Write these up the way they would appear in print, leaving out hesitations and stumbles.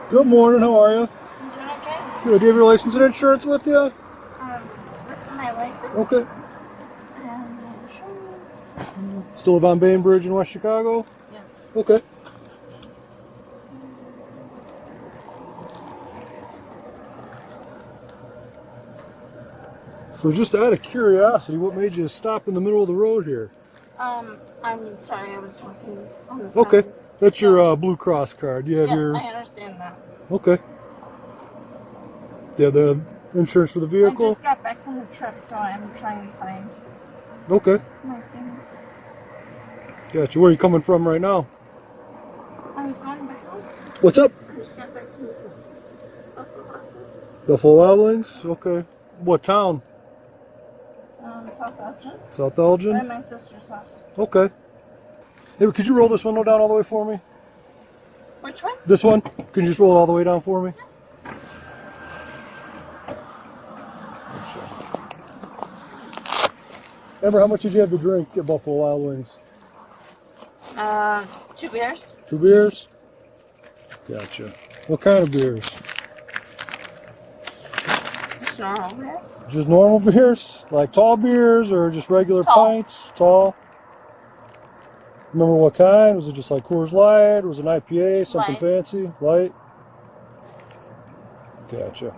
Good morning, how are you? I'm doing okay. Good. Do you have your license and insurance with you? This is my license. Okay. And my insurance. Still live on Bainbridge in West Chicago? Yes. Okay. So just out of curiosity, what made you stop in the middle of the road here? I'm sorry, I was talking on the phone. Okay. That's your Blue Cross card. Do you have Yes, your... I understand that. Okay. Do you have the insurance for the I vehicle? just got back from the trip, so I'm trying to find Okay. my things. Gotcha. Where are you coming from right now? I was going back home. What's up? I just got back from the place. Buffalo Wild Wings? Okay. What town? South Elgin. South Elgin? At my sister's house. Okay. Hey, could you roll this window down all the way for me? Which one? This one? Can you just roll it all the way down for me? Amber, how much did you have to drink at Buffalo Wild Wings? 2 beers. 2 beers? Gotcha. What kind of beers? Just normal beers. Just normal beers? Like tall beers or just regular Tall. pints? Tall? Remember what kind? Was it just like Coors Light? Was it an IPA? Something Light. fancy? Light? Gotcha.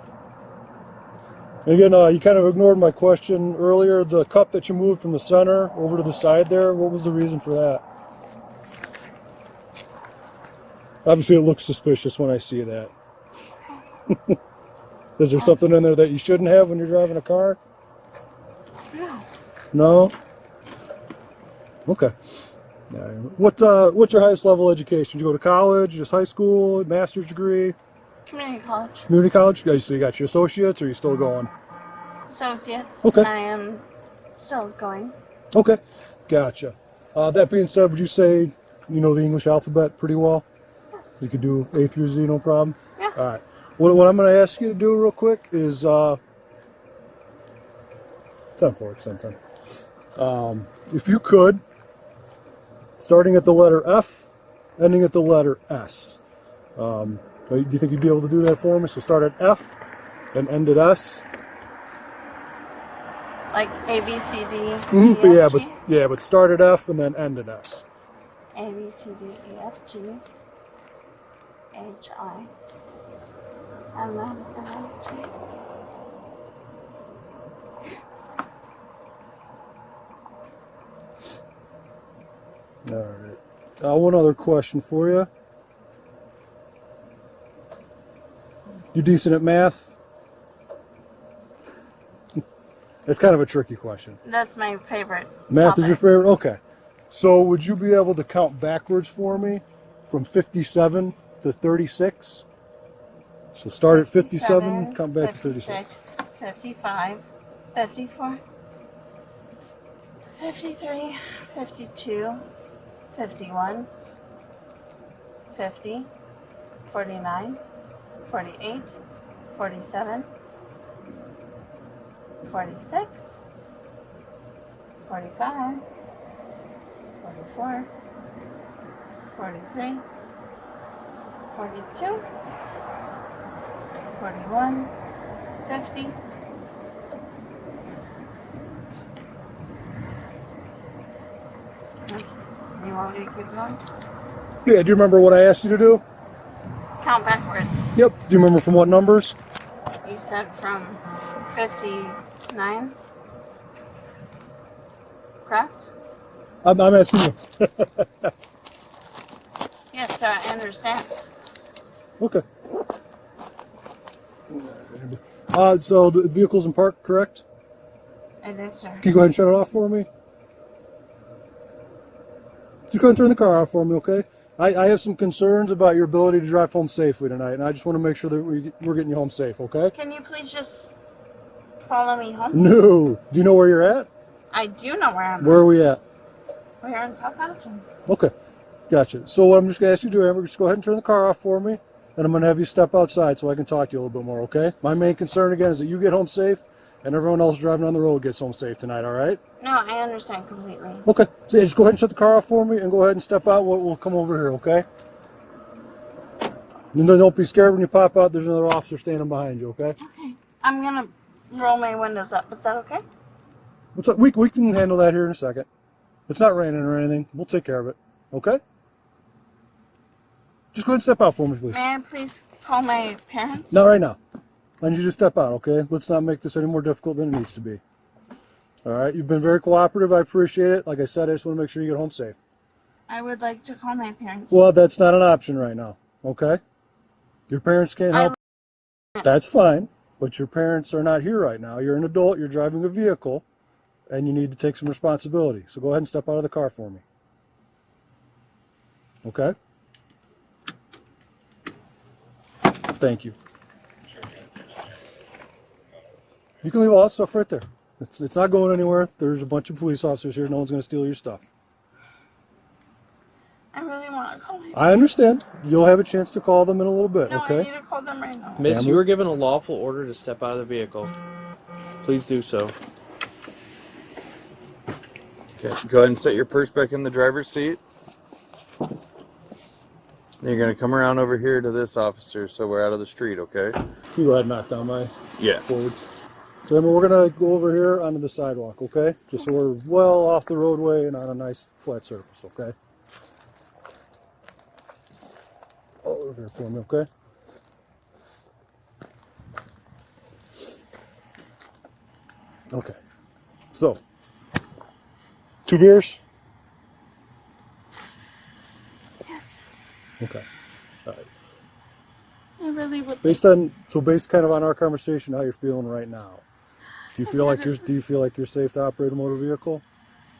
And again, you kind of ignored my question earlier. The cup that you moved from the center over to the side there, what was the reason for that? Obviously, it looks suspicious when I see that. Is there something in there that you shouldn't have when you're driving a car? No. No? Okay. What's your highest level education? Did you go to college, just high school, master's degree? Community college. Community college? So you got your associates, or are you still going? Associates. Okay. And I am still going. Okay, gotcha. That being said, would you say you know the English alphabet pretty well? Yes. You could do A through Z, no problem? Yeah. All right. What I'm going to ask you to do real quick is 10 for it, 10. If you could, starting at the letter F, ending at the letter S. Do you think you'd be able to do that for me? So start at F and end at S. Like A, B, C, D, Mm-hmm. E, F, G? But start at F and then end at S. A, B, C, D, E, F, G, H, I, and then N, G. All right. One other question for you. You decent at math? It's kind of a tricky question. That's my favorite. Math topic. is your favorite? Okay. So would you be able to count backwards for me from 57 to 36? So start at 57, count back to 36. 55, 54, 53, 52, 51, 50, 49, 48, 47, 46, 45, 44, 43, 42, 41, 50. You want me to keep going? Yeah, do you remember what I asked you to do? Count backwards. Yep. Do you remember from what numbers? You said from 59. Correct? I'm asking you. Yes, sir, I understand. Okay. So the vehicle's in park, correct? It is, sir. Can you go ahead and shut it off for me? Just go ahead and turn the car off for me, okay? I have some concerns about your ability to drive home safely tonight, and I just want to make sure that we're getting you home safe, okay? Can you please just follow me home? No. Do you know where you're at? I do know where I'm Where are we at? We're in South Elgin. Okay. Gotcha. So what I'm just going to ask you to do, Amber, just go ahead and turn the car off for me, and I'm going to have you step outside so I can talk to you a little bit more, okay? My main concern, again, is that you get home safe and everyone else driving on the road gets home safe tonight, all right? No, I understand completely. Okay. So yeah, just go ahead and shut the car off for me and go ahead and step out. We'll come over here, okay? And then don't be scared when you pop out. There's another officer standing behind you, okay? Okay. I'm gonna roll my windows up. Is that okay? What's up? We can handle that here in a second. It's not raining or anything. We'll take care of it, okay? Just go ahead and step out for me, please. May I please call my parents? Not right now. I need you to step out, okay? Let's not make this any more difficult than it needs to be. All right? You've been very cooperative. I appreciate it. Like I said, I just want to make sure you get home safe. I would like to call my parents. Well, that's not an option right now, okay? Your parents can't help. That's fine, but your parents are not here right now. You're an adult. You're driving a vehicle, and you need to take some responsibility. So go ahead and step out of the car for me. Okay? Thank you. You can leave all that stuff right there. It's not going anywhere. There's a bunch of police officers here. No one's going to steal your stuff. I really want to call my parents. I understand. You'll have a chance to call them in a little bit, No, okay? I need to call them right now. Miss, you were given a lawful order to step out of the vehicle. Please do so. Okay, go ahead and set your purse back in the driver's seat. Then you're going to come around over here to this officer so we're out of the street, okay? Can you go ahead and knock down my Yeah. forwards? So Emma, we're going to go over here onto the sidewalk, okay? Just so we're well off the roadway and on a nice flat surface, okay? Over here for me, okay? Okay. So, 2 beers? Yes. Okay. All right. I really would. Based kind of on our conversation, how you're feeling right now? Do you feel like you're safe to operate a motor vehicle?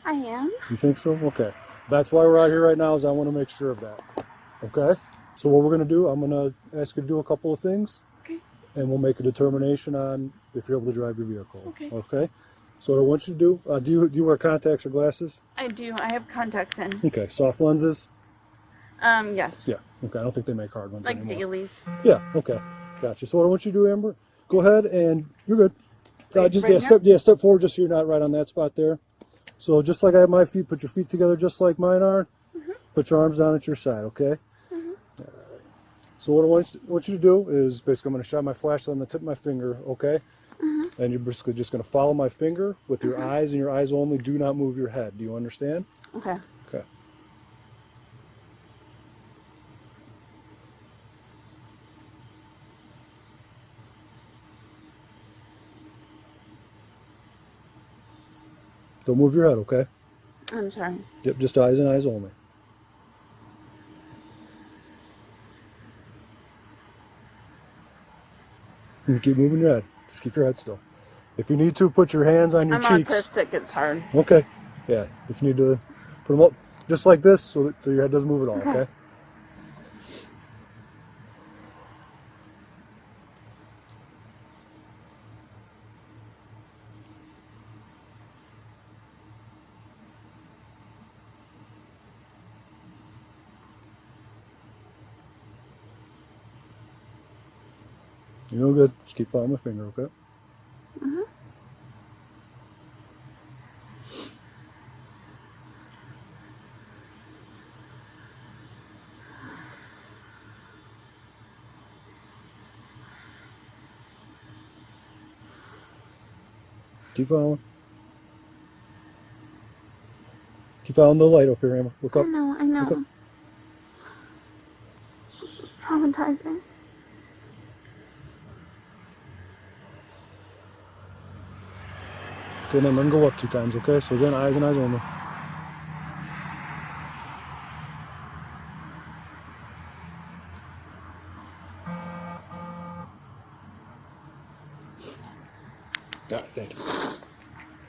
I am. You think so? Okay. That's why we're out here right now, is I want to make sure of that. Okay? So what we're going to do, I'm going to ask you to do a couple of things. Okay. And we'll make a determination on if you're able to drive your vehicle. Okay. Okay? So what I want you to do, do you wear contacts or glasses? I do. I have contacts in. Okay. Soft lenses? Yes. Yeah. Okay. I don't think they make hard ones Like anymore. dailies. Yeah. Okay. Gotcha. So what I want you to do, Amber, go ahead and you're good. Just right here? step forward just so you're not right on that spot there. So just like I have my feet, put your feet together just like mine are. Mm-hmm. Put your arms down at your side, okay? Mm-hmm. All right. So what I want you to do is basically I'm going to shine my flashlight on the tip of my finger, okay? Mm-hmm. And you're basically just going to follow my finger with your eyes and your eyes only. Do not move your head. Do you understand? Okay. Okay. Don't move your head, okay? I'm sorry. Yep, just eyes and eyes only. You keep moving your head. Just keep your head still. If you need to, put your hands on your I'm cheeks. autistic. It's hard. Okay. Yeah. If you need to put them up just like this so your head doesn't move at all, okay? You're no good. Just keep following my finger, okay? Mm-hmm. Keep following. Keep following the light up here, Emma. Look up. I know. Okay. This is just traumatizing. Okay, then I'm going to go up 2 times, okay? So again, eyes and eyes only. All right, thank you.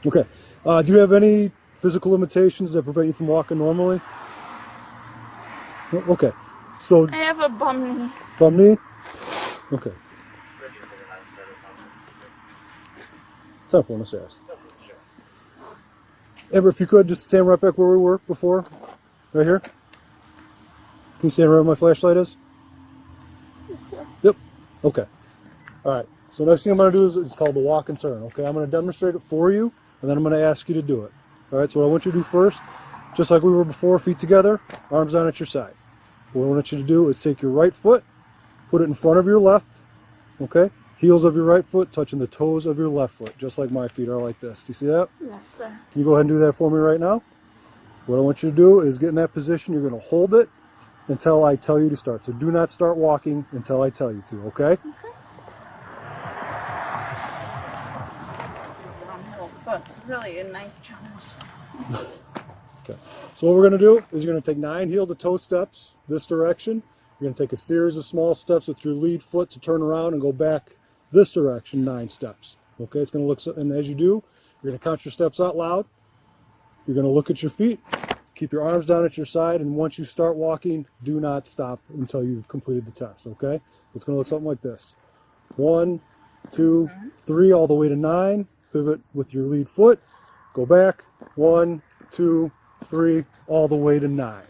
Okay. Do you have any physical limitations that prevent you from walking normally? No? Okay. So, I have a bum knee. bum knee? Okay. It's not for us to ask. Amber, if you could, just stand right back where we were before. Right here. Can you stand right where my flashlight is? Yes, sir. Yep. Okay. All right. So next thing I'm going to do is it's called the walk and turn. Okay. I'm going to demonstrate it for you, and then I'm going to ask you to do it. All right. So what I want you to do first, just like we were before, feet together, arms down at your side. What I want you to do is take your right foot Put it in front of your left, okay? Heels of your right foot touching the toes of your left foot, just like my feet are like this. Do you see that? Yes, sir. Can you go ahead and do that for me right now? What I want you to do is get in that position. You're going to hold it until I tell you to start. So do not start walking until I tell you to, okay? So it's really a nice challenge. Okay. So what we're going to do is you're going to take 9 heel-to-toe steps this direction. You're going to take a series of small steps with your lead foot to turn around and go back this direction 9 steps. Okay, it's going to look, and as you do, you're going to count your steps out loud. You're going to look at your feet, keep your arms down at your side, and once you start walking, do not stop until you've completed the test, okay? It's going to look something like this. 1, 2, 3, all the way to 9. Pivot with your lead foot. Go back. 1, 2, 3, all the way to 9.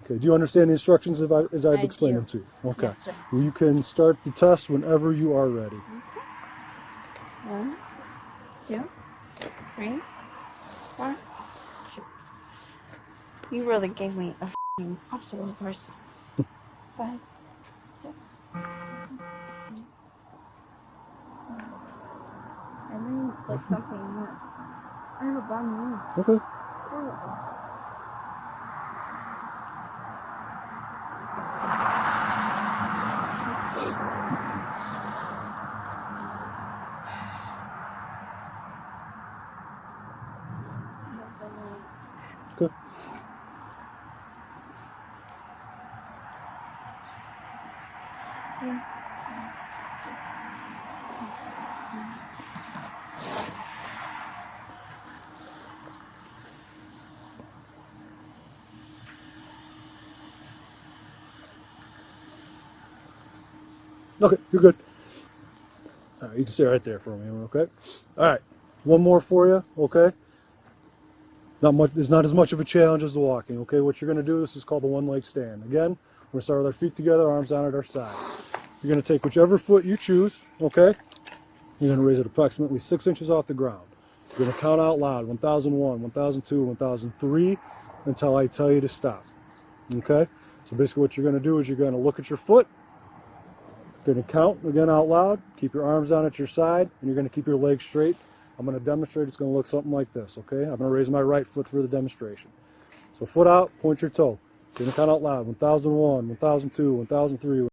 Okay, do you understand the instructions as I've explained them to you? Okay. Yes, sir. You can start the test whenever you are ready. Okay. 1, 2, 3, 4. You really gave me a f***ing obstacle person. 5, 6, 7, 8. I really like something more. I have a bad knee. Okay. Good. Okay, you're good. All right, you can stay right there for a minute, okay? All right, one more for you, okay? Not much. It's not as much of a challenge as the walking, okay? What you're going to do, this is called the one-leg stand. Again, we're going to start with our feet together, arms down at our side. You're going to take whichever foot you choose, okay? You're going to raise it approximately 6 inches off the ground. You're going to count out loud, 1001, 1002, 1003, until I tell you to stop, okay? So basically what you're going to do is you're going to look at your foot. You're going to count again out loud, keep your arms down at your side, and you're going to keep your legs straight. I'm going to demonstrate. It's going to look something like this, okay? I'm going to raise my right foot for the demonstration. So foot out, point your toe. You're going to count out loud, 1001, 1002, 1003,